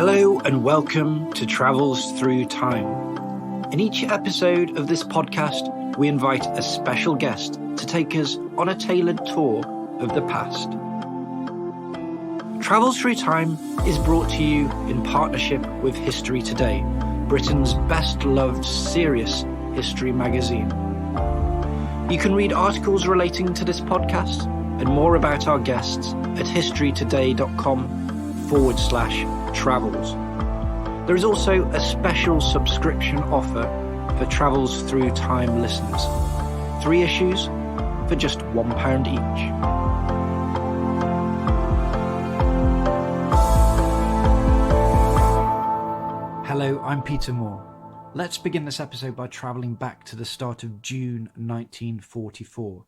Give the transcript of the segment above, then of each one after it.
Hello and welcome to Travels Through Time. In each episode of this podcast, we invite a special guest to take us on a tailored tour of the past. Travels Through Time is brought to you in partnership with History Today, Britain's best-loved serious history magazine. You can read articles relating to this podcast and more about our guests at historytoday.com/travels. There is also a special subscription offer for Travels Through Time listeners. 3 issues for just £1 each. Hello, I'm Peter Moore. Let's begin this episode by travelling back to the start of June 1944.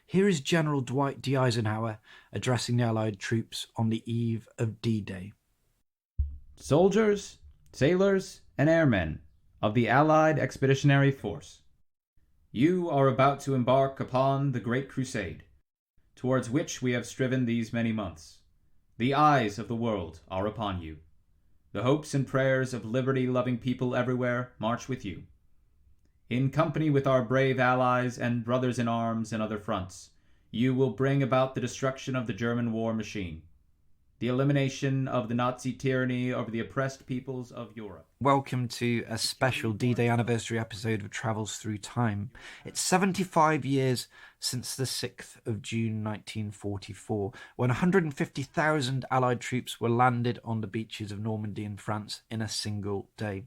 Here is General Dwight D. Eisenhower addressing the Allied troops on the eve of D-Day. Soldiers, sailors, and airmen of the Allied Expeditionary Force, you are about to embark upon the Great Crusade, towards which we have striven these many months. The eyes of the world are upon you. The hopes and prayers of liberty-loving people everywhere march with you. In company with our brave allies and brothers in arms and other fronts, you will bring about the destruction of the German war machine, the elimination of the Nazi tyranny over the oppressed peoples of Europe. Welcome to a special D-Day anniversary episode of Travels Through Time. It's 75 years since the 6th of June 1944, when 150,000 Allied troops were landed on the beaches of Normandy in France in a single day.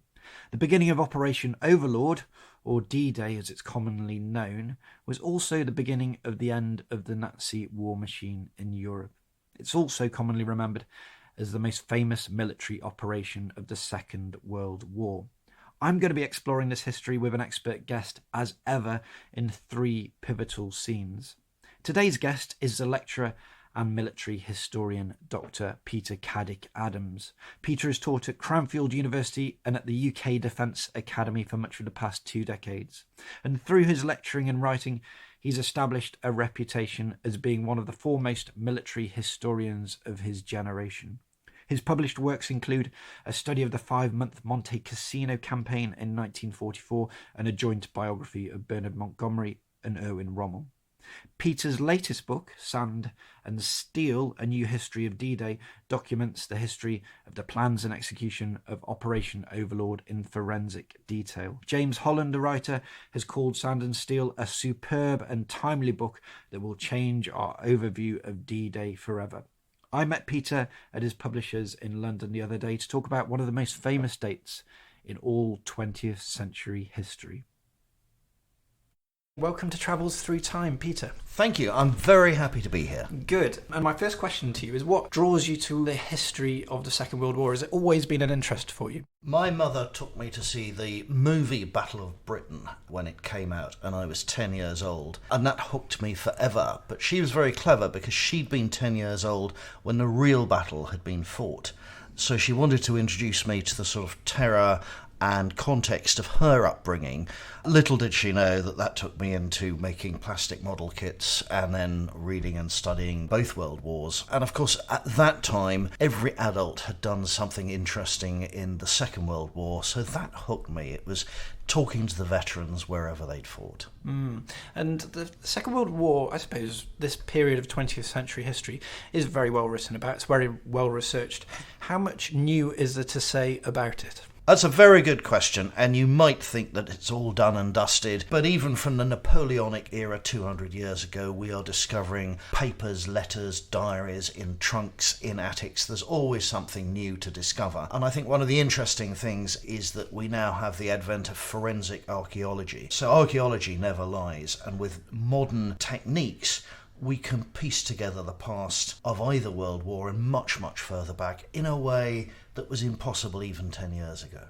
The beginning of Operation Overlord, or D-Day as it's commonly known, was also the beginning of the end of the Nazi war machine in Europe. It's also commonly remembered as the most famous military operation of the Second World War. I'm going to be exploring this history with an expert guest, as ever, in 3 pivotal scenes. Today's guest is the lecturer and military historian Dr Peter Caddick-Adams. Peter has taught at Cranfield University and at the UK Defence Academy for much of the past 2 decades. And through his lecturing and writing, he's established a reputation as being one of the foremost military historians of his generation. His published works include a study of the 5-month Monte Cassino campaign in 1944 and a joint biography of Bernard Montgomery and Erwin Rommel. Peter's latest book, Sand and Steel, A New History of D-Day, documents the history of the plans and execution of Operation Overlord in forensic detail. James Holland, the writer, has called Sand and Steel a superb and timely book that will change our overview of D-Day forever. I met Peter at his publishers in London the other day to talk about one of the most famous dates in all 20th century history. Welcome to Travels Through Time, Peter. Thank you. I'm very happy to be here. Good. And my first question to you is, what draws you to the history of the Second World War? Has it always been an interest for you? My mother took me to see the movie Battle of Britain when it came out, and I was 10 years old, and that hooked me forever. But she was very clever because she'd been 10 years old when the real battle had been fought. So she wanted to introduce me to the sort of terror and context of her upbringing. Little did she know that that took me into making plastic model kits and then reading and studying both world wars. And of course, at that time, every adult had done something interesting in the Second World War, so that hooked me. It was talking to the veterans wherever they'd fought. And the Second World War, I suppose, this period of 20th century history is very well written about. It's very well researched. How much new is there to say about it? That's a very good question, and you might think that it's all done and dusted, but even from the Napoleonic era 200 years ago, we are discovering papers, letters, diaries in trunks, in attics. There's always something new to discover. And I think one of the interesting things is that we now have the advent of forensic archaeology. So archaeology never lies, and with modern techniques, we can piece together the past of either World War and much, much further back in a way that was impossible even 10 years ago.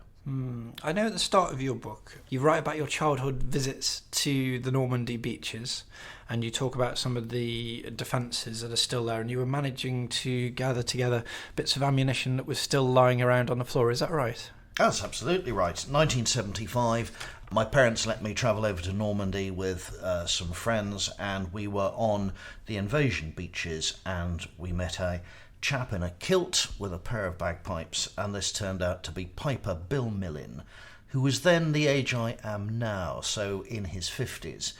I know at the start of your book, you write about your childhood visits to the Normandy beaches, and you talk about some of the defences that are still there, and you were managing to gather together bits of ammunition that was still lying around on the floor. Is that right? That's absolutely right. 1975, my parents let me travel over to Normandy with some friends, and we were on the invasion beaches, and we met a chap in a kilt with a pair of bagpipes, and this turned out to be Piper Bill Millin, who was then the age I am now, so in his 50s,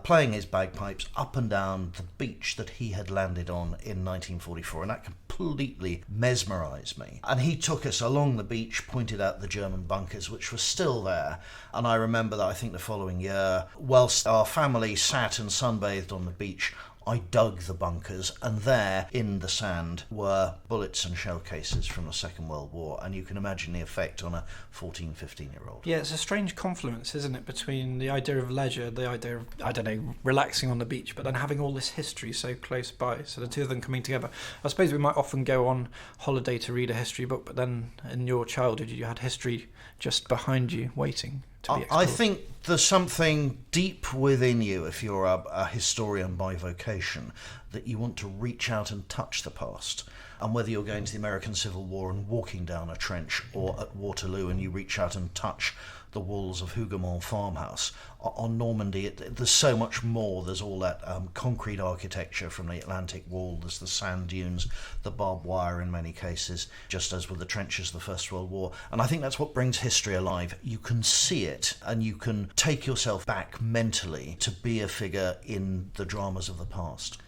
playing his bagpipes up and down the beach that he had landed on in 1944, and that completely mesmerised me. And he took us along the beach, pointed out the German bunkers, which were still there, and I remember that I think the following year, whilst our family sat and sunbathed on the beach, I dug the bunkers, and there in the sand were bullets and shell cases from the Second World War, and you can imagine the effect on a 14, 15-year-old. Yeah, it's a strange confluence, isn't it, between the idea of leisure, the idea of, I don't know, relaxing on the beach, but then having all this history so close by, so the two of them coming together. I suppose we might often go on holiday to read a history book, but then in your childhood you had history just behind you, waiting to be explored. I think there's something deep within you, if you're a historian by vocation, that you want to reach out and touch the past. And whether you're going to the American Civil War and walking down a trench, or at Waterloo and you reach out and touch the walls of Hougoumont farmhouse, on Normandy, there's so much more. There's all that concrete architecture from the Atlantic Wall, there's the sand dunes, the barbed wire in many cases, just as with the trenches of the First World War. And I think that's what brings history alive. You can see it, and you can take yourself back mentally to be a figure in the dramas of the past.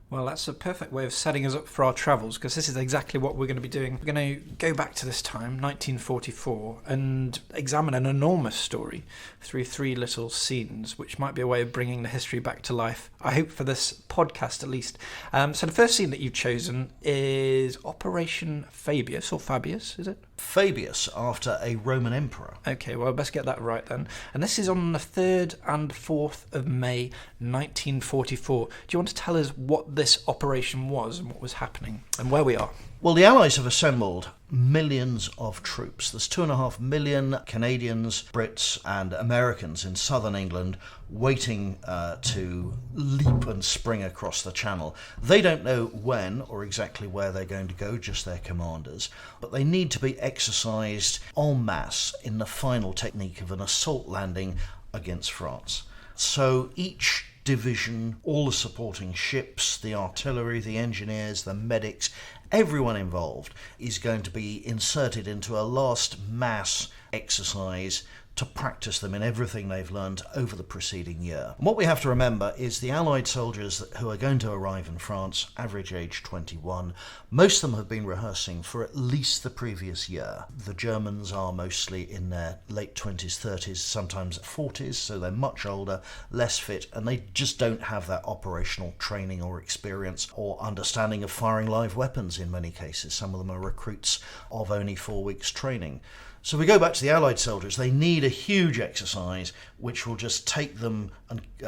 Well, that's a perfect way of setting us up for our travels, because this is exactly what we're going to be doing. We're going to go back to this time, 1944, and examine an enormous story through three little scenes, which might be a way of bringing the history back to life, I hope, for this podcast at least. So the first scene that you've chosen is Operation Fabius, or Fabius, is it? Fabius, after a Roman emperor. Okay, well, best get that right then. And this is on the 3rd and 4th of May, 1944. Do you want to tell us what this operation was and what was happening and where we are? Well, the Allies have assembled millions of troops. There's 2.5 million Canadians, Brits and Americans in southern England waiting to leap and spring across the Channel. They don't know when or exactly where they're going to go, just their commanders, but they need to be exercised en masse in the final technique of an assault landing against France. So each division, all the supporting ships, the artillery, the engineers, the medics, everyone involved is going to be inserted into a last mass exercise to practice them in everything they've learned over the preceding year. And what we have to remember is the Allied soldiers who are going to arrive in France, average age 21, most of them have been rehearsing for at least the previous year. The Germans are mostly in their late 20s, 30s, sometimes 40s, so they're much older, less fit, and they just don't have that operational training or experience or understanding of firing live weapons in many cases. Some of them are recruits of only 4 weeks training. So we go back to the Allied soldiers. They need a huge exercise which will just take them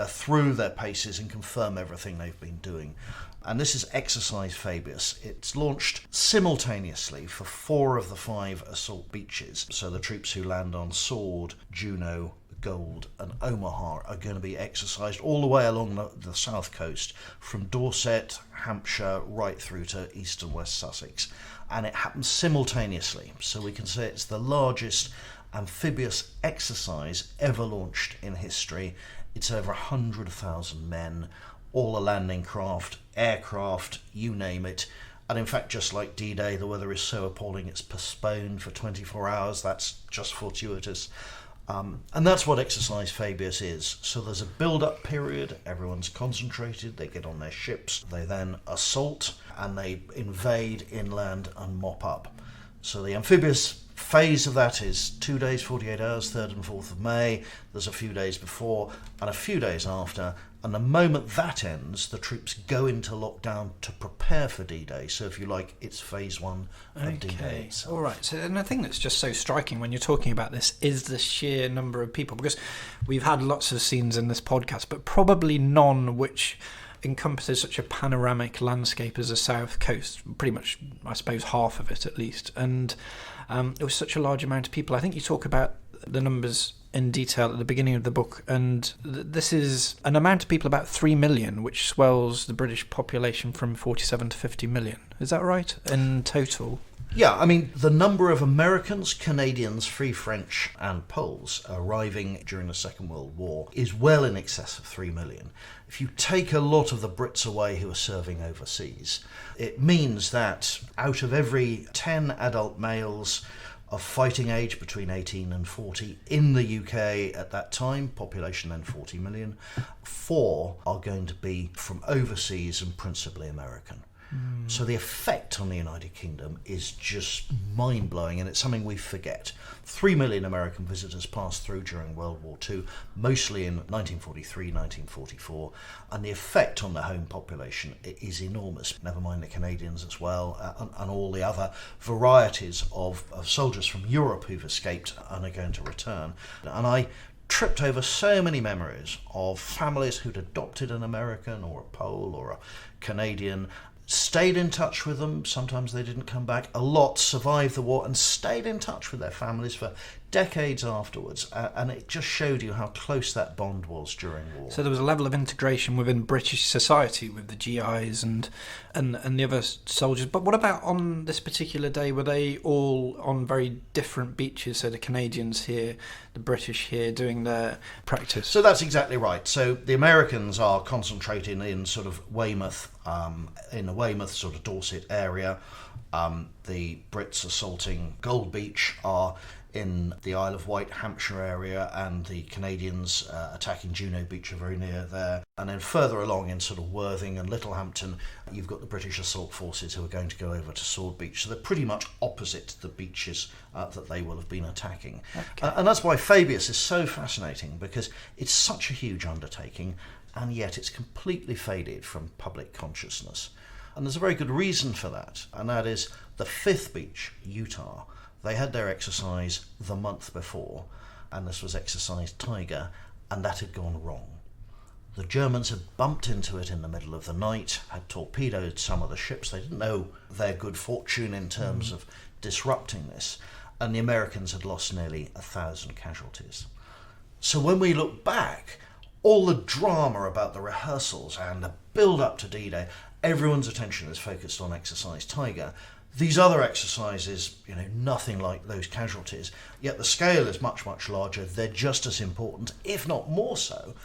through their paces and confirm everything they've been doing. And this is Exercise Fabius. It's launched simultaneously for 4 of the 5 assault beaches. So the troops who land on Sword, Juno, Gold and Omaha are going to be exercised all the way along the south coast, from Dorset, Hampshire, right through to east and west Sussex. And it happens simultaneously, so we can say it's the largest amphibious exercise ever launched in history. It's over 100,000 men, all the landing craft, aircraft, you name it. And in fact, just like D-Day, the weather is so appalling it's postponed for 24 hours. That's just fortuitous. And that's what Exercise Fabius is. So there's a build-up period, everyone's concentrated, they get on their ships, they then assault, and they invade inland and mop up. So the amphibious phase of that is 2 days, 48 hours, 3rd and 4th of May. There's a few days before and a few days after. And the moment that ends, the troops go into lockdown to prepare for D-Day. So if you like, it's phase 1 of D-Day itself. All right. So, and I think that's just so striking when you're talking about this is the sheer number of people. Because we've had lots of scenes in this podcast, but probably none which encompasses such a panoramic landscape as the south coast. Pretty much, I suppose, half of it at least. And it was such a large amount of people. I think you talk about the numbers in detail at the beginning of the book, and this is an amount of people, about 3 million, which swells the British population from 47 to 50 million. Is that right, in total? Yeah, I mean, the number of Americans, Canadians, Free French and Poles arriving during the Second World War is well in excess of 3 million. If you take a lot of the Brits away who are serving overseas, it means that out of every 10 adult males of fighting age between 18 and 40 in the UK at that time, population then 40 million, 4 are going to be from overseas and principally American. So the effect on the United Kingdom is just mind-blowing, and it's something we forget. 3 million American visitors passed through during World War II, mostly in 1943, 1944, and the effect on the home population is enormous. Never mind the Canadians as well, and all the other varieties of soldiers from Europe who've escaped and are going to return. And I tripped over so many memories of families who'd adopted an American or a Pole or a Canadian, stayed in touch with them. Sometimes they didn't come back. A lot survived the war and stayed in touch with their families for decades afterwards, and it just showed you how close that bond was during war. So there was a level of integration within British society with the GIs and the other soldiers. But what about on this particular day? Were they all on very different beaches? So the Canadians here, the British here, doing their practice? So that's exactly right. So the Americans are concentrating in sort of Weymouth, in the Weymouth sort of Dorset area. The Brits assaulting Gold Beach are in the Isle of Wight, Hampshire area, and the Canadians attacking Juno Beach are very near there. And then further along in sort of Worthing and Littlehampton, you've got the British assault forces who are going to go over to Sword Beach. So they're pretty much opposite the beaches that they will have been attacking. Okay. And that's why Fabius is so fascinating, because it's such a huge undertaking, and yet it's completely faded from public consciousness. And there's a very good reason for that, and that is the 5th beach, Utah. They had their exercise the month before, and this was Exercise Tiger, and that had gone wrong. The Germans had bumped into it in the middle of the night, had torpedoed some of the ships. They didn't know their good fortune in terms of disrupting this, and the Americans had lost nearly 1,000 casualties. So when we look back, all the drama about the rehearsals and the build-up to D-Day, everyone's attention is focused on Exercise Tiger. These other exercises, nothing like those casualties, yet the scale is much, much larger. They're just as important, if not more so,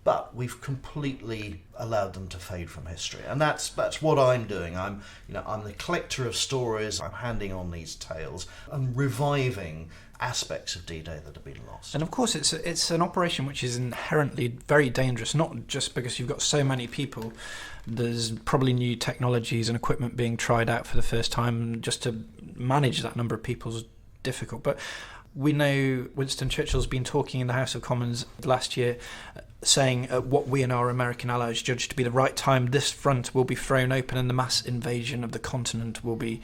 but we've completely allowed them to fade from history. And that's what I'm doing. I'm the collector of stories. I'm handing on these tales and reviving aspects of D-Day that have been lost. And of course it's an operation which is inherently very dangerous, not just because you've got so many people. There's probably new technologies and equipment being tried out for the first time. Just to manage that number of people is difficult. But we know Winston Churchill's been talking in the House of Commons last year, saying what we and our American allies judge to be the right time, this front will be thrown open and the mass invasion of the continent will be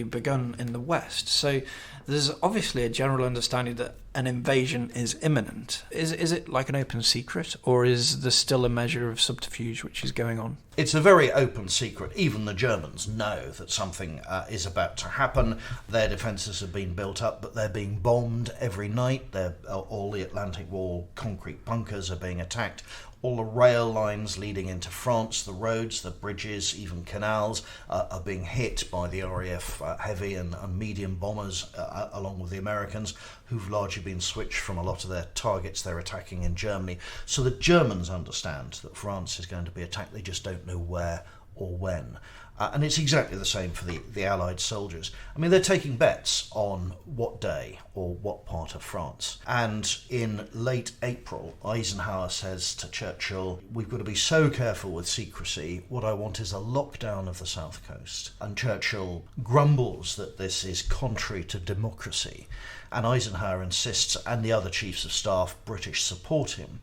begun in the West. So there's obviously a general understanding that an invasion is imminent. Is it like an open secret, or is there still a measure of subterfuge which is going on? It's a very open secret. Even the Germans know that something is about to happen. Their defences have been built up, but they're being bombed every night. All the Atlantic Wall concrete bunkers are being attacked. All the rail lines leading into France, the roads, the bridges, even canals are being hit by the RAF heavy and medium bombers, along with the Americans, who've largely been switched from a lot of their targets they're attacking in Germany. So the Germans understand that France is going to be attacked. They just don't know where or when. And it's exactly the same for the Allied soldiers. I mean, they're taking bets on what day or what part of France. And in late April, Eisenhower says to Churchill, we've got to be so careful with secrecy. What I want is a lockdown of the South Coast. And Churchill grumbles that this is contrary to democracy. And Eisenhower insists, and the other chiefs of staff, British, support him.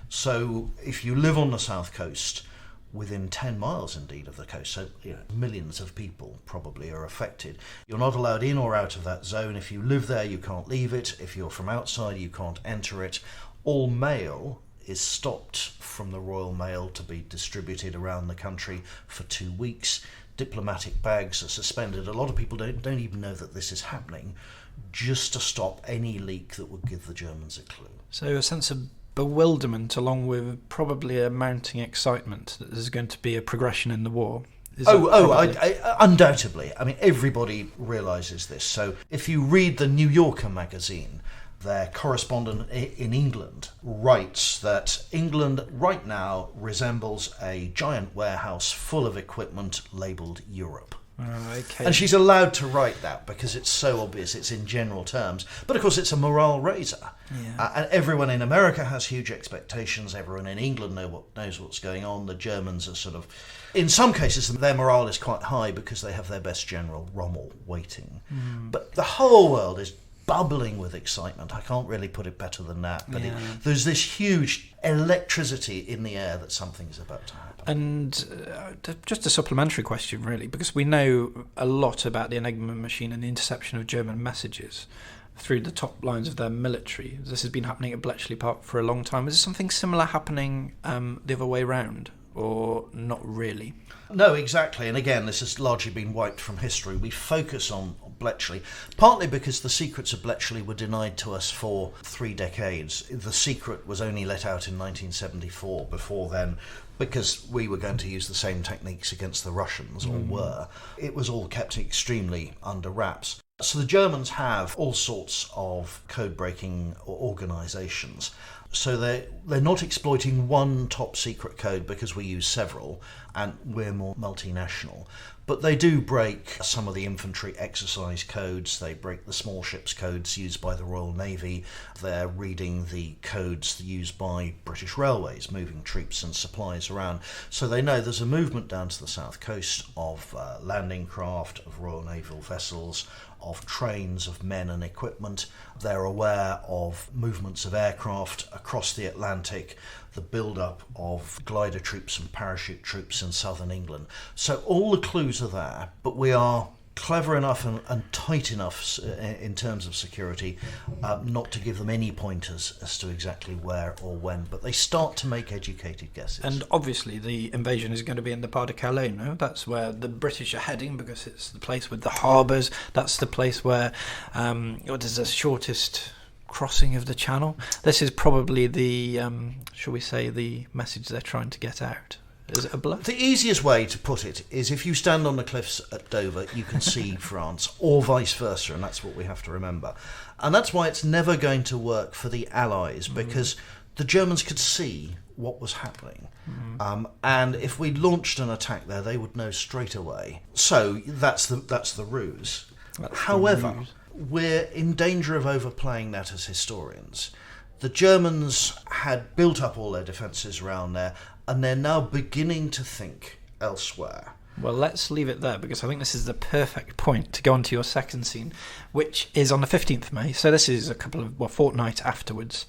So if you live on the South Coast, within 10 miles indeed of the coast, so millions of people probably are affected. You're not allowed in or out of that zone. If you live there, you can't leave it. If you're from outside, you can't enter it. All mail is stopped from the Royal Mail to be distributed around the country for 2 weeks. Diplomatic bags are suspended. A lot of people don't even know that this is happening, just to stop any leak that would give the Germans a clue. So a sense of bewilderment, along with probably a mounting excitement that there's going to be a progression in the war, Undoubtedly. I mean, everybody realises this. So if you read the New Yorker magazine, their correspondent in England writes that England right now resembles a giant warehouse full of equipment labelled Europe. Okay. And she's allowed to write that because it's so obvious, it's in general terms. But of course it's a morale raiser. Yeah. And everyone in America has huge expectations, everyone in England knows what's going on. The Germans are sort of, in some cases their morale is quite high because they have their best general, Rommel, waiting. But the whole world is bubbling with excitement. I can't really put it better than that. But there's this huge electricity in the air that something's about to happen. And just a supplementary question, really, because we know a lot about the Enigma machine and the interception of German messages through the top lines of their military. This has been happening at Bletchley Park for a long time. Is there something similar happening the other way round, or not really? No, exactly. And again, this has largely been wiped from history. We focus on Bletchley, partly because the secrets of Bletchley were denied to us for 3 decades. The secret was only let out in 1974. Before then, because we were going to use the same techniques against the Russians, or were, it was all kept extremely under wraps. So the Germans have all sorts of code-breaking organisations. So they're not exploiting one top secret code because we use several and we're more multinational. But they do break some of the infantry exercise codes. They break the small ships codes used by the Royal Navy. They're reading the codes used by British Railways, moving troops and supplies around. So they know there's a movement down to the south coast of landing craft, of Royal Naval vessels, of trains of men and equipment. They're aware of movements of aircraft across the Atlantic, the build-up of glider troops and parachute troops in southern England. So all the clues are there, but we are clever enough and tight enough in terms of security not to give them any pointers as to exactly where or when, but they start to make educated guesses. And obviously the invasion is going to be in the Pas de Calais, no? That's where the British are heading because it's the place with the harbours. That's the place where what is the shortest crossing of the channel. This is probably the, shall we say, the message they're trying to get out. Is it a bluff? The easiest way to put it is if you stand on the cliffs at Dover, you can see France, or vice versa, and that's what we have to remember. And that's why it's never going to work for the Allies, because the Germans could see what was happening. And if we launched an attack there, they would know straight away. So that's the ruse. However, we're in danger of overplaying that as historians. The Germans had built up all their defences around there, and they're now beginning to think elsewhere. Well, let's leave it there, because I think this is the perfect point to go on to your second scene, which is on the 15th of May. So this is a fortnight afterwards,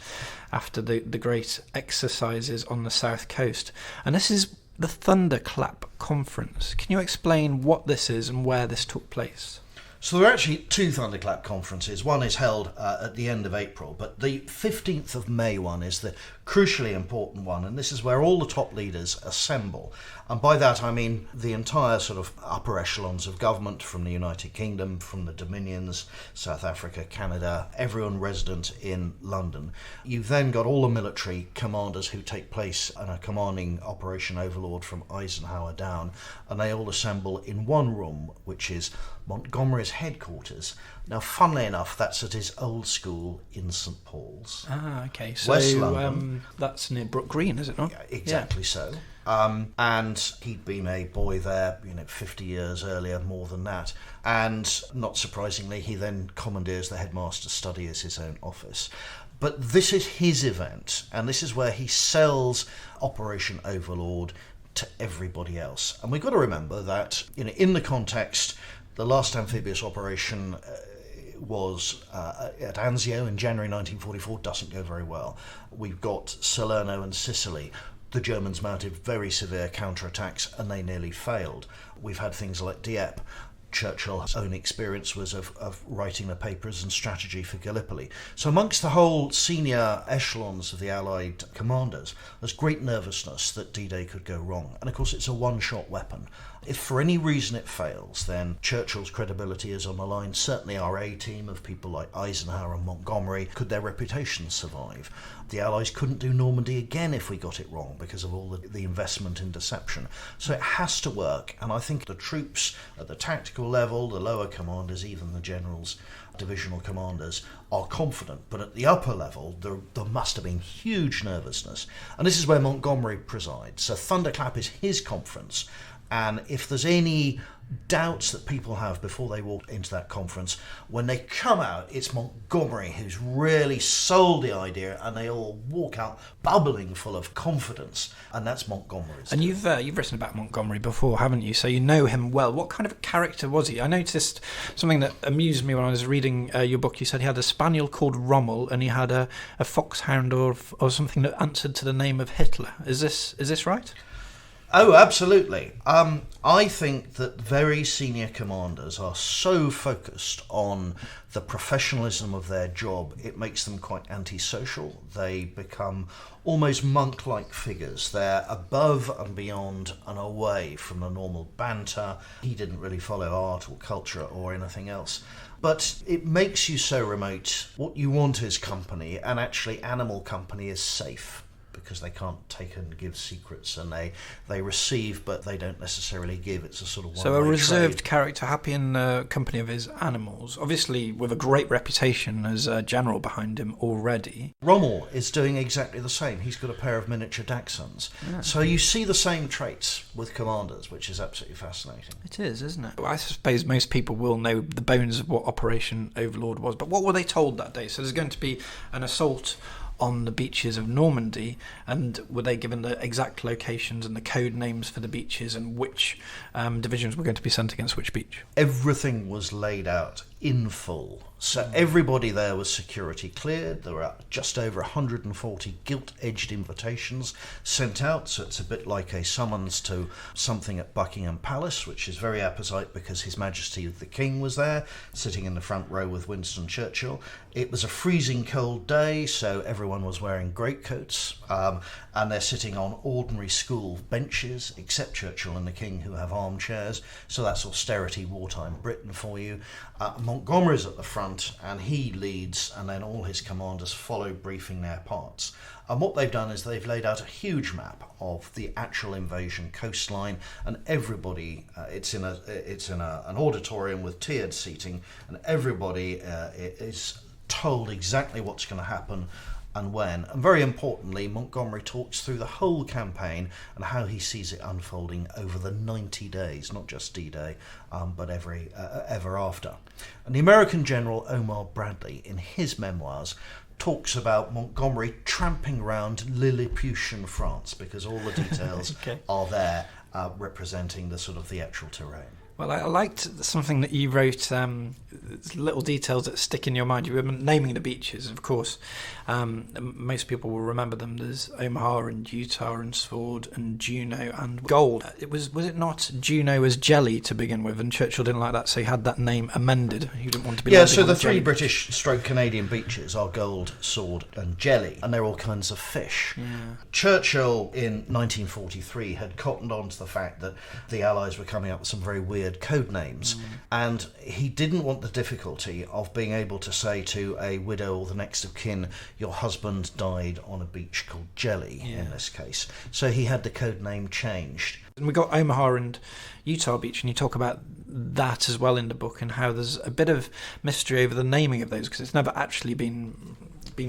after the great exercises on the south coast. And this is the Thunderclap conference. Can you explain what this is and where this took place? So there are actually 2 Thunderclap conferences. One is held at the end of April, but the 15th of May one is the crucially important one, and this is where all the top leaders assemble. And by that I mean the entire sort of upper echelons of government, from the United Kingdom, from the Dominions, South Africa, Canada, everyone resident in London. You've then got all the military commanders who take place and are commanding Operation Overlord from Eisenhower down, and they all assemble in one room, which is Montgomery's headquarters. Now, funnily enough, that's at his old school in St Paul's. Ah, okay. So West London. That's near Brook Green, is it not? Yeah, exactly so. And he'd been a boy there, 50 years earlier, more than that. And not surprisingly, he then commandeers the headmaster's study as his own office. But this is his event, and this is where he sells Operation Overlord to everybody else. And we've got to remember that, in the context, the last amphibious operation was at Anzio in January 1944, doesn't go very well. We've got Salerno and Sicily. The Germans mounted very severe counterattacks and they nearly failed. We've had things like Dieppe. Churchill's own experience was of writing the papers and strategy for Gallipoli. So amongst the whole senior echelons of the Allied commanders, there's great nervousness that D-Day could go wrong. And of course it's a one-shot weapon. If for any reason it fails, then Churchill's credibility is on the line. Certainly our A-team of people like Eisenhower and Montgomery, could their reputations survive? The Allies couldn't do Normandy again if we got it wrong because of all the investment in deception. So it has to work, and I think the troops at the tactical level, the lower commanders, even the generals, divisional commanders, are confident. But at the upper level, there must have been huge nervousness. And this is where Montgomery presides. So Thunderclap is his conference. And if there's any doubts that people have before they walk into that conference, when they come out, it's Montgomery who's really sold the idea, and they all walk out bubbling full of confidence, and that's Montgomery's. And you've written about Montgomery before, haven't you? So you know him well. What kind of a character was he? I noticed something that amused me when I was reading your book. You said he had a spaniel called Rommel, and he had a foxhound or something that answered to the name of Hitler. Is this right? Oh, absolutely. I think that very senior commanders are so focused on the professionalism of their job, it makes them quite antisocial. They become almost monk-like figures. They're above and beyond and away from the normal banter. He didn't really follow art or culture or anything else. But it makes you so remote. What you want is company, and actually animal company is safe, because they can't take and give secrets, and they receive but they don't necessarily give. It's a sort of one-way So a reserved trade. character, happy in the company of his animals, obviously with a great reputation as a general behind him already. Rommel is doing exactly the same. He's got a pair of miniature dachshunds. Yeah. So you see the same traits with commanders, which is absolutely fascinating. It is, isn't it? Well, I suppose most people will know the bones of what Operation Overlord was, but what were they told that day? So there's going to be an assault on the beaches of Normandy, and were they given the exact locations and the code names for the beaches and which divisions were going to be sent against which beach? Everything was laid out in full. So everybody there was security cleared. There were just over 140 gilt-edged invitations sent out, so it's a bit like a summons to something at Buckingham Palace, which is very apposite because His Majesty the King was there, sitting in the front row with Winston Churchill. It was a freezing cold day, so everyone was wearing greatcoats, and they're sitting on ordinary school benches, except Churchill and the King, who have armchairs. So that's austerity wartime Britain for you. Montgomery's at the front, and he leads, and then all his commanders follow, briefing their parts. And what they've done is they've laid out a huge map of the actual invasion coastline, and everybody, it's in an auditorium with tiered seating, and everybody is told exactly what's going to happen and when. And very importantly, Montgomery talks through the whole campaign and how he sees it unfolding over the 90 days, not just D-Day, but ever after. And the American general Omar Bradley, in his memoirs, talks about Montgomery tramping around Lilliputian France, because all the details are there representing the actual terrain. Well, I liked something that you wrote, little details that stick in your mind. You were naming the beaches, of course. Most people will remember them. There's Omaha and Utah and Sword and Juno and Gold. Was it not Juno as jelly to begin with? And Churchill didn't like that, so he had that name amended. He didn't want to be... Yeah, so the three British/Canadian beaches are Gold, Sword and Jelly, and they're all kinds of fish. Yeah. Churchill in 1943 had cottoned on to the fact that the Allies were coming up with some very weird code names, and he didn't want the difficulty of being able to say to a widow or the next of kin, your husband died on a beach called Jelly, in this case. So he had the code name changed. And we got Omaha and Utah Beach, and you talk about that as well in the book, and how there's a bit of mystery over the naming of those, because it's never actually been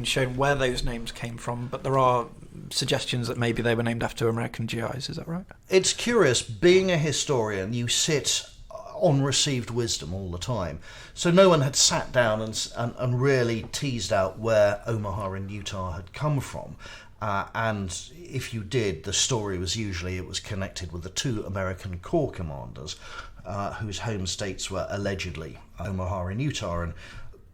shown where those names came from, but there are suggestions that maybe they were named after American GIs. Is that right? It's curious. Being a historian, you sit on received wisdom all the time. So no one had sat down and really teased out where Omaha and Utah had come from. And if you did, the story was usually it was connected with the two American Corps commanders whose home states were allegedly Omaha and Utah, and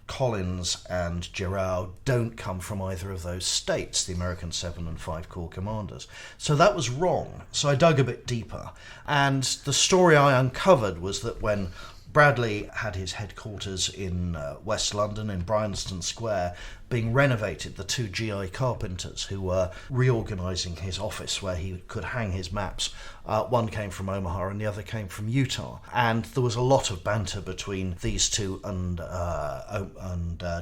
Collins and Giroux don't come from either of those states, the American 7 and 5 Corps commanders. So that was wrong. So I dug a bit deeper. And the story I uncovered was that when Bradley had his headquarters in West London, in Bryanston Square, being renovated. The two GI carpenters who were reorganising his office where he could hang his maps. One came from Omaha and the other came from Utah. And there was a lot of banter between these two and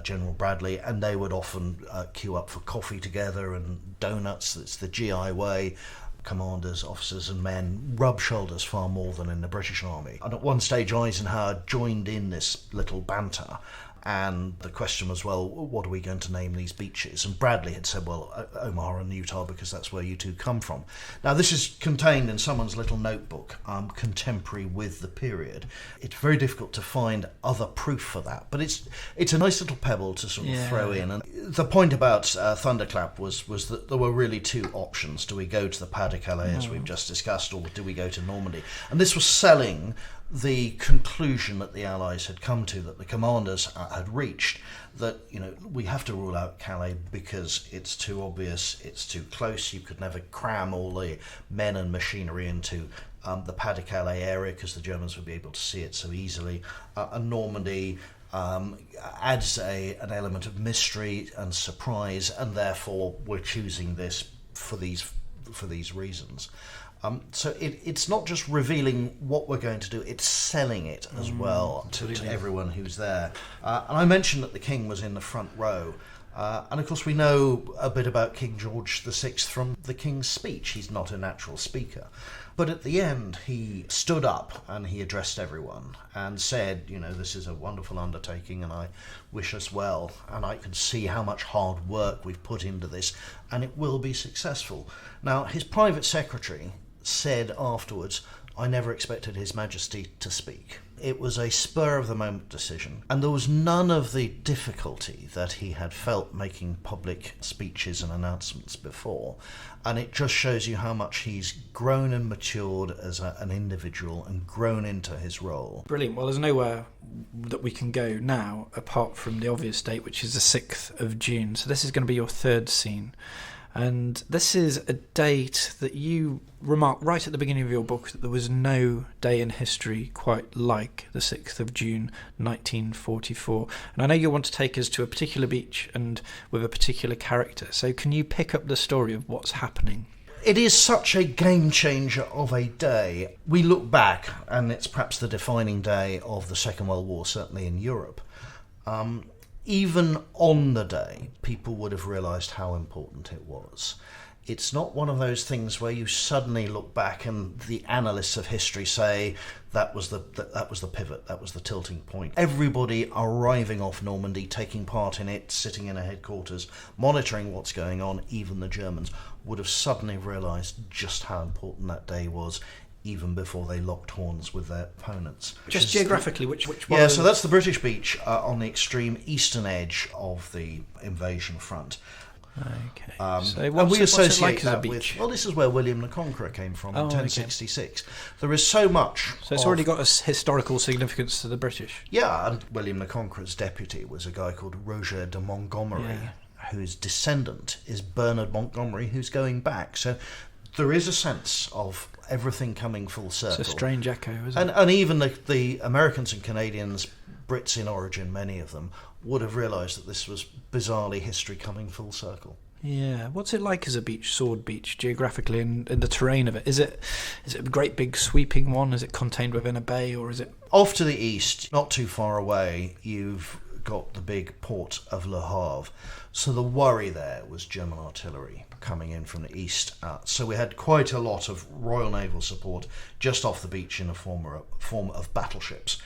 General Bradley, and they would often queue up for coffee together and donuts. It's the GI way. Commanders, officers and men rub shoulders far more than in the British Army. And at one stage Eisenhower joined in this little banter, and the question was, well, what are we going to name these beaches? And Bradley had said, well, Omaha and Utah, because that's where you two come from. Now, this is contained in someone's little notebook, contemporary with the period. It's very difficult to find other proof for that, but it's a nice little pebble to sort of throw in. And the point about Thunderclap was that there were really two options. Do we go to the Pas de Calais, as we've just discussed, or do we go to Normandy? And this was selling the conclusion that the Allies had come to, that the commanders had reached, that, we have to rule out Calais because it's too obvious, it's too close, you could never cram all the men and machinery into the Pas de Calais area because the Germans would be able to see it so easily. And Normandy adds an element of mystery and surprise, and therefore we're choosing this for these reasons. So it's not just revealing what we're going to do, it's selling it as well to everyone who's there. And I mentioned that the King was in the front row. And of course we know a bit about King George VI from the King's speech. He's not a natural speaker. But at the end he stood up and he addressed everyone and said, this is a wonderful undertaking and I wish us well. And I can see how much hard work we've put into this and it will be successful. Now, his private secretary said afterwards, I never expected His Majesty to speak. It was a spur-of-the-moment decision, and there was none of the difficulty that he had felt making public speeches and announcements before, and it just shows you how much he's grown and matured as an individual and grown into his role. Brilliant. Well, there's nowhere that we can go now apart from the obvious date, which is the 6th of June. So this is going to be your third scene. And this is a date that you remarked right at the beginning of your book that there was no day in history quite like the 6th of June 1944. And I know you want to take us to a particular beach and with a particular character. So can you pick up the story of what's happening? It is such a game changer of a day. We look back, and it's perhaps the defining day of the Second World War, certainly in Europe. Even on the day, people would have realised how important it was. It's not one of those things where you suddenly look back and the analysts of history say that was the pivot, that was the tilting point. Everybody arriving off Normandy, taking part in it, sitting in a headquarters, monitoring what's going on, even the Germans, would have suddenly realised just how important that day was, even before they locked horns with their opponents. Just geographically, which one? Yeah, so that's the British beach on the extreme eastern edge of the invasion front. Okay. So what's it like as a beach? Well, this is where William the Conqueror came from in 1066. Okay. There is so much. So it's already got a historical significance to the British. Yeah, and William the Conqueror's deputy was a guy called Roger de Montgomery, whose descendant is Bernard Montgomery, who's going back. So there is a sense of everything coming full circle. It's a strange echo, isn't it? And even the Americans and Canadians, Brits in origin, many of them, would have realised that this was bizarrely history coming full circle. Yeah. What's it like as a beach, Sword Beach, geographically, and the terrain of it? Is it a great big sweeping one? Is it contained within a bay, or is it... Off to the east, not too far away, you've got the big port of Le Havre. So the worry there was German artillery coming in from the east. So we had quite a lot of Royal Naval support just off the beach in a form of battleships,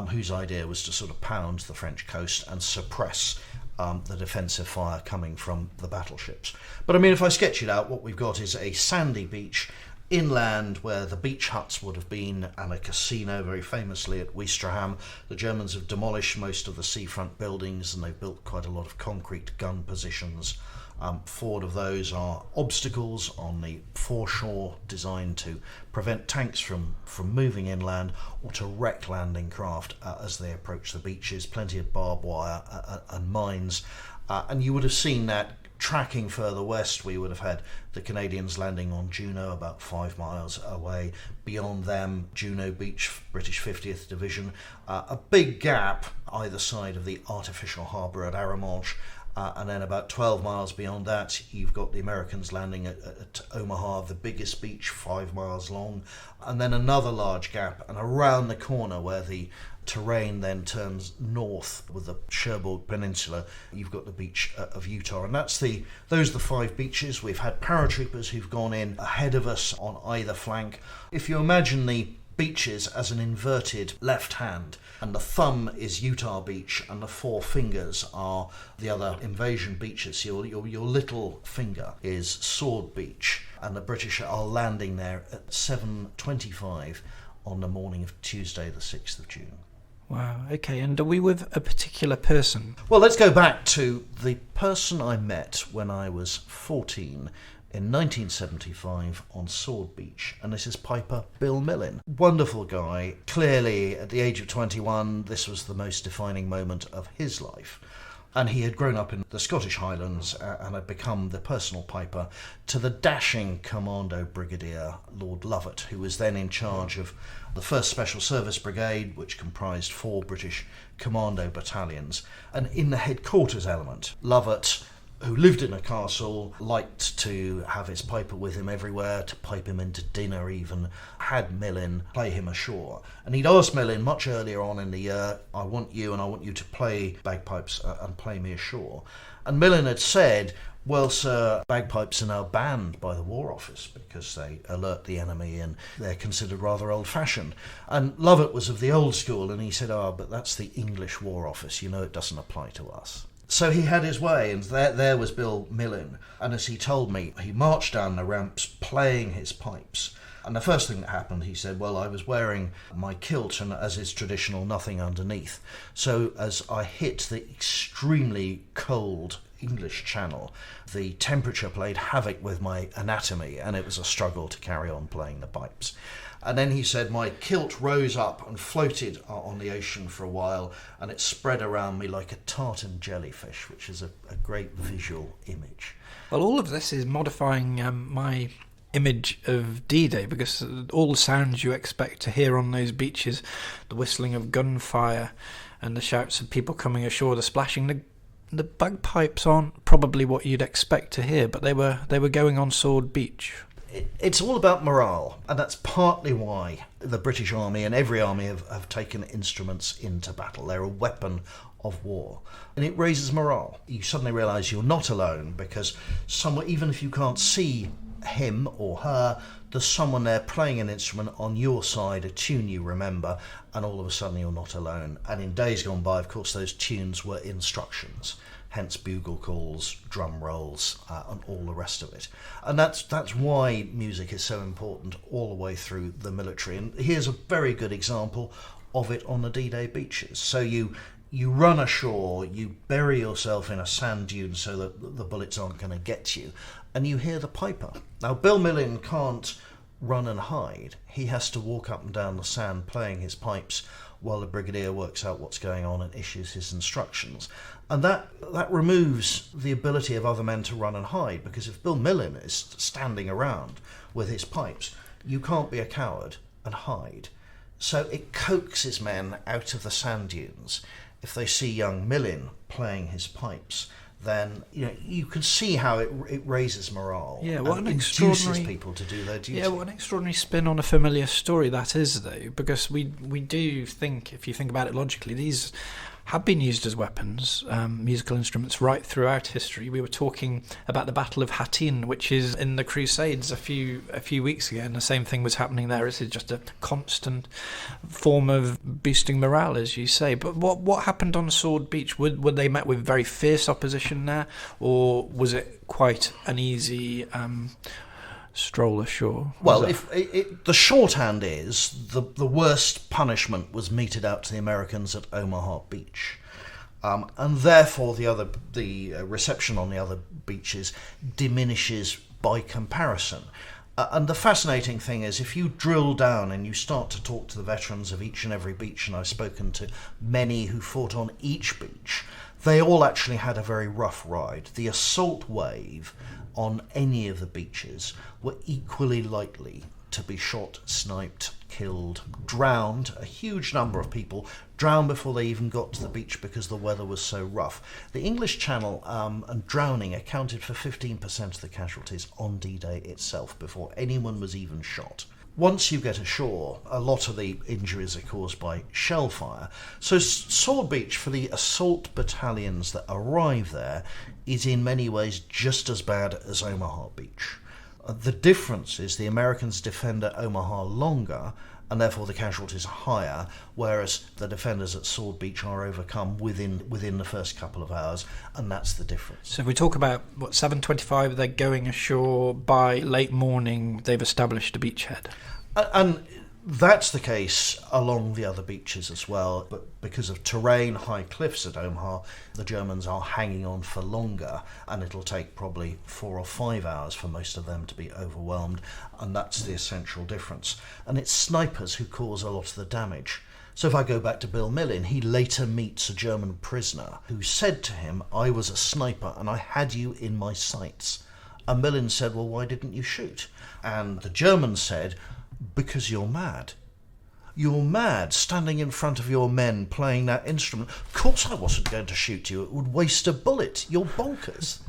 whose idea was to sort of pound the French coast and suppress the defensive fire coming from the battleships. But I mean, if I sketch it out, what we've got is a sandy beach inland where the beach huts would have been, and a casino very famously at Ouistreham. The Germans have demolished most of the seafront buildings and they've built quite a lot of concrete gun positions. Forward of those are obstacles on the foreshore designed to prevent tanks from moving inland or to wreck landing craft as they approach the beaches. Plenty of barbed wire and mines. And you would have seen that Tracking further west, we would have had the Canadians landing on Juno, about 5 miles away. Beyond them, Juno Beach, British 50th Division. A big gap either side of the artificial harbour at Arromanches. And then about 12 miles beyond that, you've got the Americans landing at Omaha, the biggest beach, 5 miles long. And then another large gap, and around the corner where the terrain then turns north with the Cherbourg Peninsula, you've got the beach of Utah. And those are the 5 beaches. We've had paratroopers who've gone in ahead of us on either flank. If you imagine the beaches as an inverted left hand, and the thumb is Utah Beach and the 4 fingers are the other invasion beaches. Your little finger is Sword Beach, and the British are landing there at 7:25 on the morning of Tuesday the 6th of June. Wow, okay, and are we with a particular person? Well, let's go back to the person I met when I was 14 in 1975 on Sword Beach, and this is Piper Bill Millin. Wonderful guy. Clearly, at the age of 21, this was the most defining moment of his life. And he had grown up in the Scottish Highlands and had become the personal piper to the dashing Commando Brigadier Lord Lovat, who was then in charge of the 1st Special Service Brigade, which comprised 4 British commando battalions. And in the headquarters element, Lovat, who lived in a castle, liked to have his piper with him everywhere, to pipe him into dinner even, had Millin play him ashore. And he'd asked Millin much earlier on in the year, I want you to play bagpipes and play me ashore. And Millin had said, well, sir, bagpipes are now banned by the War Office because they alert the enemy and they're considered rather old-fashioned. And Lovat was of the old school, and he said, but that's the English War Office, it doesn't apply to us. So he had his way, and there was Bill Millin. And as he told me, he marched down the ramps playing his pipes. And the first thing that happened, he said, well, I was wearing my kilt and, as is traditional, nothing underneath. So as I hit the extremely cold English Channel, the temperature played havoc with my anatomy, and it was a struggle to carry on playing the pipes. And then he said my kilt rose up and floated on the ocean for a while, and it spread around me like a tartan jellyfish, which is a great visual image. Well, all of this is modifying my image of D-Day, because all the sounds you expect to hear on those beaches, the whistling of gunfire and the shouts of people coming ashore, the splashing, the bagpipes aren't probably what you'd expect to hear, but they were going on Sword Beach. It's all about morale, and that's partly why the British Army and every army have taken instruments into battle. They're a weapon of war, and it raises morale. You suddenly realise you're not alone, because even if you can't see him or her, there's someone there playing an instrument on your side, a tune you remember, and all of a sudden you're not alone. And in days gone by, of course, those tunes were instructions. Hence bugle calls, drum rolls, and all the rest of it. And that's why music is so important all the way through the military. And here's a very good example of it on the D-Day beaches. So you run ashore, you bury yourself in a sand dune so that the bullets aren't going to get you, and you hear the piper. Now, Bill Millin can't run and hide. He has to walk up and down the sand playing his pipes while the brigadier works out what's going on and issues his instructions. And that removes the ability of other men to run and hide, because if Bill Millin is standing around with his pipes, you can't be a coward and hide. So it coaxes men out of the sand dunes. If they see young Millin playing his pipes, then you can see how it raises morale. Yeah, what and an induces people to do their duty. Yeah, what an extraordinary spin on a familiar story that is, though, because we do think, if you think about it logically, these have been used as weapons, musical instruments, right throughout history. We were talking about the Battle of Hattin, which is in the Crusades a few weeks ago, and the same thing was happening there. It's just a constant form of boosting morale, as you say. But what happened on Sword Beach? Were they met with very fierce opposition there, or was it quite an easy stroll ashore? Well, the shorthand is the worst punishment was meted out to the Americans at Omaha Beach, and therefore the reception on the other beaches diminishes by comparison. And the fascinating thing is, if you drill down and you start to talk to the veterans of each and every beach, and I've spoken to many who fought on each beach, they all actually had a very rough ride. The assault wave on any of the beaches were equally likely to be shot, sniped, killed, drowned. A huge number of people drowned before they even got to the beach because the weather was so rough. The English Channel and drowning accounted for 15% of the casualties on D-Day itself before anyone was even shot. Once you get ashore, a lot of the injuries are caused by shell fire. So Sword Beach, for the assault battalions that arrive there, is in many ways just as bad as Omaha Beach. The difference is the Americans defend at Omaha longer, and therefore the casualties are higher, whereas the defenders at Sword Beach are overcome within the first couple of hours, and that's the difference. So if we talk about, 7:25, they're going ashore. By late morning, they've established a beachhead. And that's the case along the other beaches as well, but because of terrain, high cliffs at Omaha, the Germans are hanging on for longer, and it'll take probably 4 or 5 hours for most of them to be overwhelmed, and that's the essential difference. And it's snipers who cause a lot of the damage. So if I go back to Bill Millin, he later meets a German prisoner who said to him, "I was a sniper and I had you in my sights." And Millin said, "Well, why didn't you shoot?" And the German said, "Because you're mad. You're mad, standing in front of your men playing that instrument. Of course I wasn't going to shoot you. It would waste a bullet. You're bonkers."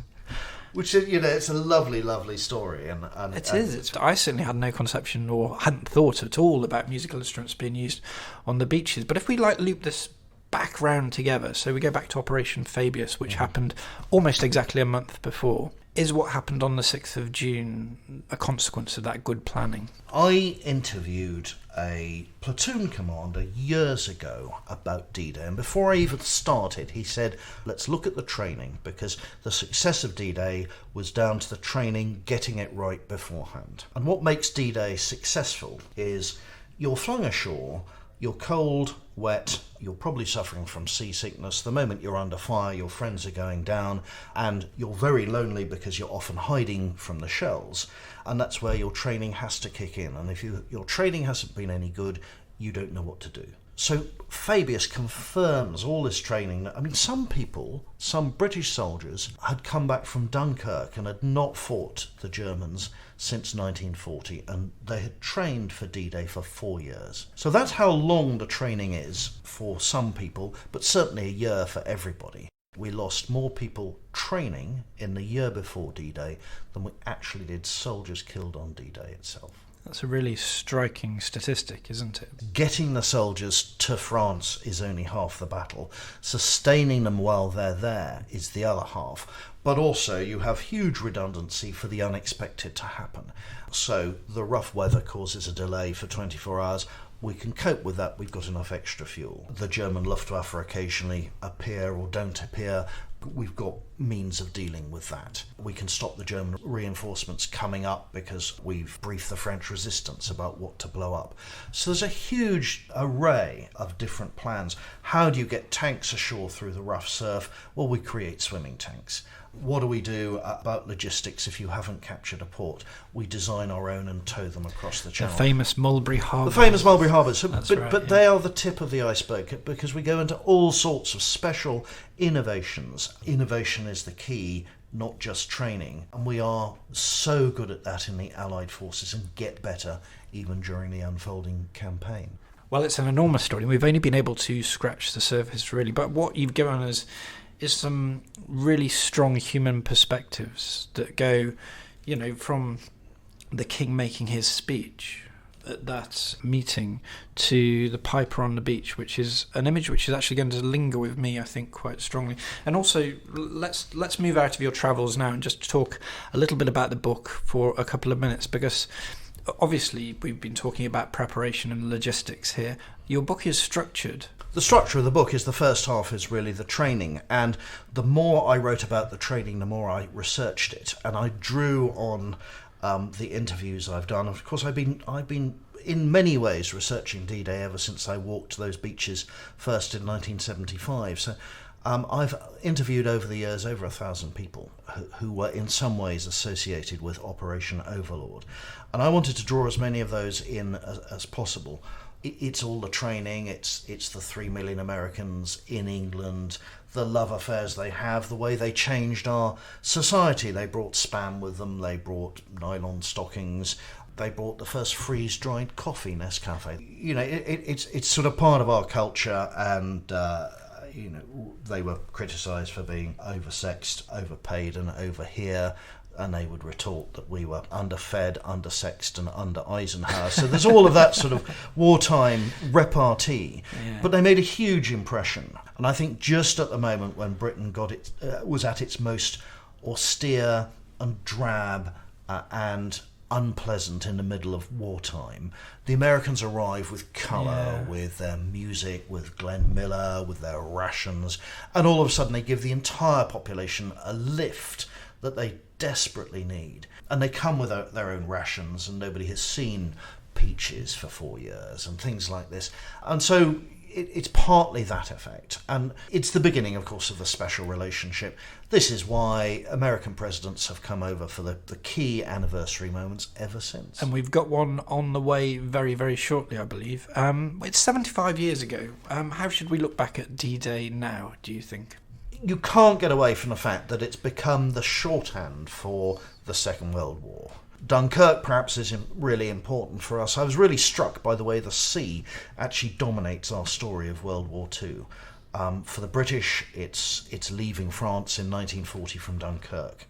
Which is, it's a lovely, lovely story. And it is. I certainly had no conception or hadn't thought at all about musical instruments being used on the beaches. But if we loop this back round together, so we go back to Operation Fabius, which happened almost exactly a month before. Is what happened on the 6th of June a consequence of that good planning? I interviewed a platoon commander years ago about D-Day, and before I even started, he said, "Let's look at the training, because the success of D-Day was down to the training, getting it right beforehand. And what makes D-Day successful is you're flung ashore, you're cold, wet, you're probably suffering from seasickness. The moment you're under fire, your friends are going down, and you're very lonely because you're often hiding from the shells. And that's where your training has to kick in. And if your training hasn't been any good, you don't know what to do." So Fabius confirms all this training. I mean, some people, some British soldiers, had come back from Dunkirk and had not fought the Germans since 1940, and they had trained for D-Day for 4 years. So that's how long the training is for some people, but certainly a year for everybody. We lost more people training in the year before D-Day than we actually did soldiers killed on D-Day itself. That's a really striking statistic, isn't it? Getting the soldiers to France is only half the battle. Sustaining them while they're there is the other half. But also you have huge redundancy for the unexpected to happen. So the rough weather causes a delay for 24 hours. We can cope with that. We've got enough extra fuel. The German Luftwaffe occasionally appear or don't appear. We've got means of dealing with that. We can stop the German reinforcements coming up because we've briefed the French resistance about what to blow up. So there's a huge array of different plans. How do you get tanks ashore through the rough surf? Well, we create swimming tanks. What do we do about logistics if you haven't captured a port? We design our own and tow them across the channel. The famous Mulberry Harbour. The famous Mulberry Harbours. But they are the tip of the iceberg, because we go into all sorts of special innovations. Innovation is the key, not just training. And we are so good at that in the Allied forces, and get better even during the unfolding campaign. Well, it's an enormous story. We've only been able to scratch the surface, really. But what you've given us is some really strong human perspectives that go, from the king making his speech at that meeting to the piper on the beach, which is an image which is actually going to linger with me, I think, quite strongly. And also, let's move out of your travels now and just talk a little bit about the book for a couple of minutes, because obviously we've been talking about preparation and logistics here. Your book is structured. The structure of the book is the first half is really the training, and the more I wrote about the training, the more I researched it, and I drew on the interviews I've done. Of course, I've been in many ways researching D-Day ever since I walked those beaches first in 1975. So I've interviewed over the years over 1,000 people who were in some ways associated with Operation Overlord. And I wanted to draw as many of those in as possible. It's all the training, it's the 3 million Americans in England, the love affairs they have, the way they changed our society. They brought Spam with them, they brought nylon stockings, they brought the first freeze-dried coffee, Nescafe. You know, it's sort of part of our culture, and they were criticised for being oversexed, overpaid and over here, and they would retort that we were underfed, undersexed and under Eisenhower. So there's all of that sort of wartime repartee. Yeah. But they made a huge impression. And I think just at the moment when Britain was at its most austere and drab and unpleasant in the middle of wartime, the Americans arrive with colour, with their music, with Glenn Miller, with their rations, and all of a sudden they give the entire population a lift that they desperately need. And they come with their own rations, and nobody has seen peaches for 4 years and things like this. And so it's partly that effect, and it's the beginning, of course, of the special relationship. This is why American presidents have come over for the key anniversary moments ever since. And we've got one on the way very, very shortly, I believe. It's 75 years ago. How should we look back at D-Day now, do you think? You can't get away from the fact that it's become the shorthand for the Second World War. Dunkirk perhaps is really important for us. I was really struck by the way the sea actually dominates our story of World War II. For the British, it's leaving France in 1940 from Dunkirk.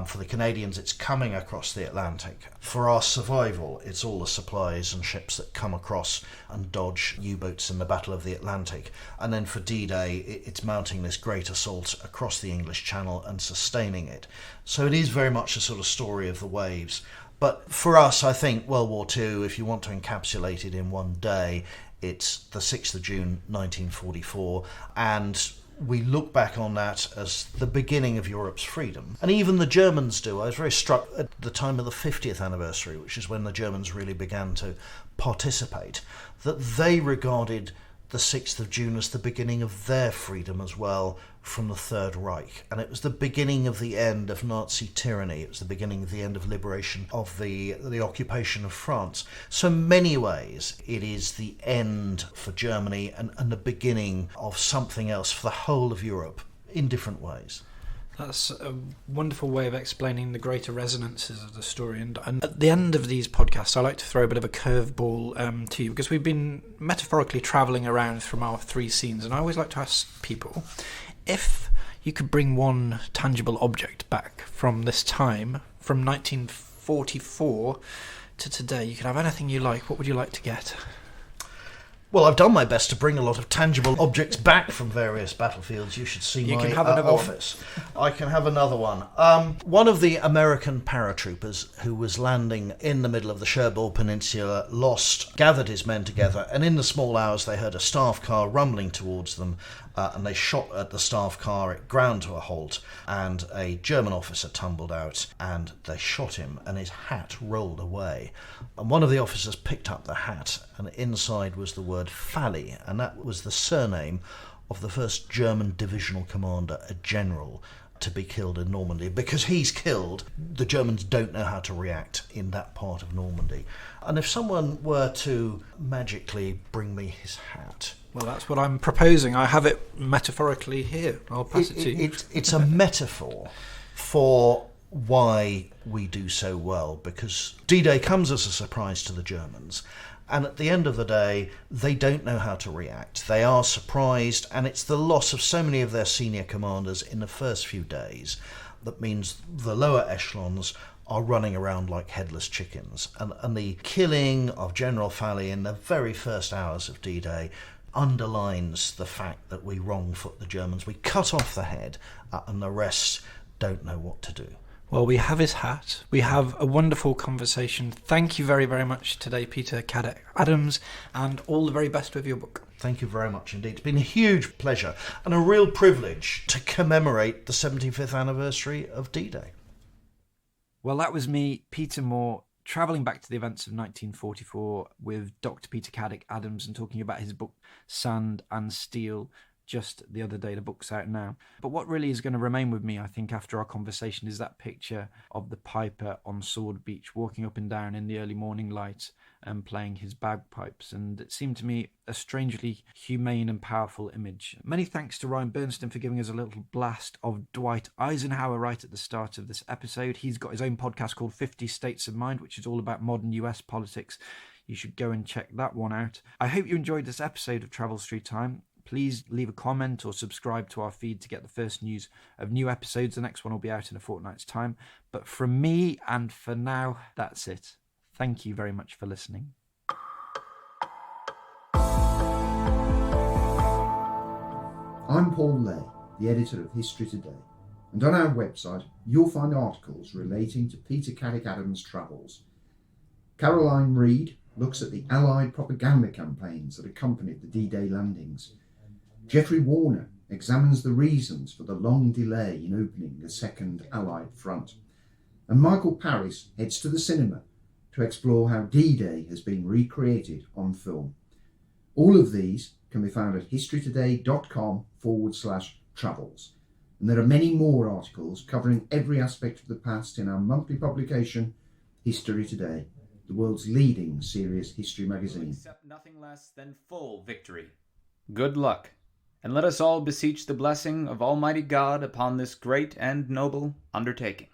For the Canadians, it's coming across the Atlantic. For our survival, it's all the supplies and ships that come across and dodge U-boats in the Battle of the Atlantic. And then for D-Day, it's mounting this great assault across the English Channel and sustaining it. So it is very much a sort of story of the waves. But for us, I think World War II, if you want to encapsulate it in one day, it's the 6th of June 1944, and we look back on that as the beginning of Europe's freedom. And even the Germans do. I was very struck at the time of the 50th anniversary, which is when the Germans really began to participate, that they regarded the 6th of June as the beginning of their freedom as well from the Third Reich. And it was the beginning of the end of Nazi tyranny. It was the beginning of the end of liberation of the occupation of France. So in many ways, it is the end for Germany and the beginning of something else for the whole of Europe in different ways. That's a wonderful way of explaining the greater resonances of the story. And at the end of these podcasts, I like to throw a bit of a curveball to you, because we've been metaphorically travelling around from our three scenes. And I always like to ask people, if you could bring one tangible object back from this time, from 1944 to today, you could have anything you like, what would you like to get? Well, I've done my best to bring a lot of tangible objects back from various battlefields. You should see my office. I can have another one. One of the American paratroopers who was landing in the middle of the Cherbourg Peninsula gathered his men together, and in the small hours they heard a staff car rumbling towards them, and they shot at the staff car. It ground to a halt, and a German officer tumbled out, and they shot him, and his hat rolled away. And one of the officers picked up the hat, and inside was the word Fally, and that was the surname of the first German divisional commander, a general, to be killed in Normandy. Because he's killed, the Germans don't know how to react in that part of Normandy. And if someone were to magically bring me his hat... Well, that's what I'm proposing. I have it metaphorically here. I'll pass it to you. It's a metaphor for why we do so well, because D-Day comes as a surprise to the Germans. And at the end of the day, they don't know how to react. They are surprised, and it's the loss of so many of their senior commanders in the first few days that means the lower echelons are running around like headless chickens. And the killing of General Fally in the very first hours of D-Day underlines the fact that we wrong-foot the Germans. We cut off the head, and the rest don't know what to do. Well, we have his hat. We have a wonderful conversation. Thank you very, very much today, Peter Caddick-Adams, and all the very best with your book. Thank you very much indeed. It's been a huge pleasure and a real privilege to commemorate the 75th anniversary of D-Day. Well, that was me, Peter Moore, travelling back to the events of 1944 with Dr Peter Caddick-Adams and talking about his book Sand and Steel, just the other day. The book's out now. But what really is going to remain with me, I think, after our conversation is that picture of the piper on Sword Beach walking up and down in the early morning light and playing his bagpipes. And it seemed to me a strangely humane and powerful image. Many thanks to Ryan Bernstein for giving us a little blast of Dwight Eisenhower right at the start of this episode. He's got his own podcast called 50 States of Mind, which is all about modern US politics. You should go and check that one out. I hope you enjoyed this episode of Travels Through Time. Please leave a comment or subscribe to our feed to get the first news of new episodes. The next one will be out in a fortnight's time. But from me, and for now, that's it. Thank you very much for listening. I'm Paul Lay, the editor of History Today, and on our website you'll find articles relating to Peter Caddick-Adams' travels. Caroline Reed looks at the Allied propaganda campaigns that accompanied the D-Day landings. Geoffrey Warner examines the reasons for the long delay in opening the Second Allied Front. And Michael Parris heads to the cinema to explore how D-Day has been recreated on film. All of these can be found at historytoday.com/travels. And there are many more articles covering every aspect of the past in our monthly publication, History Today, the world's leading serious history magazine. Accept nothing less than full victory. Good luck, and let us all beseech the blessing of Almighty God upon this great and noble undertaking.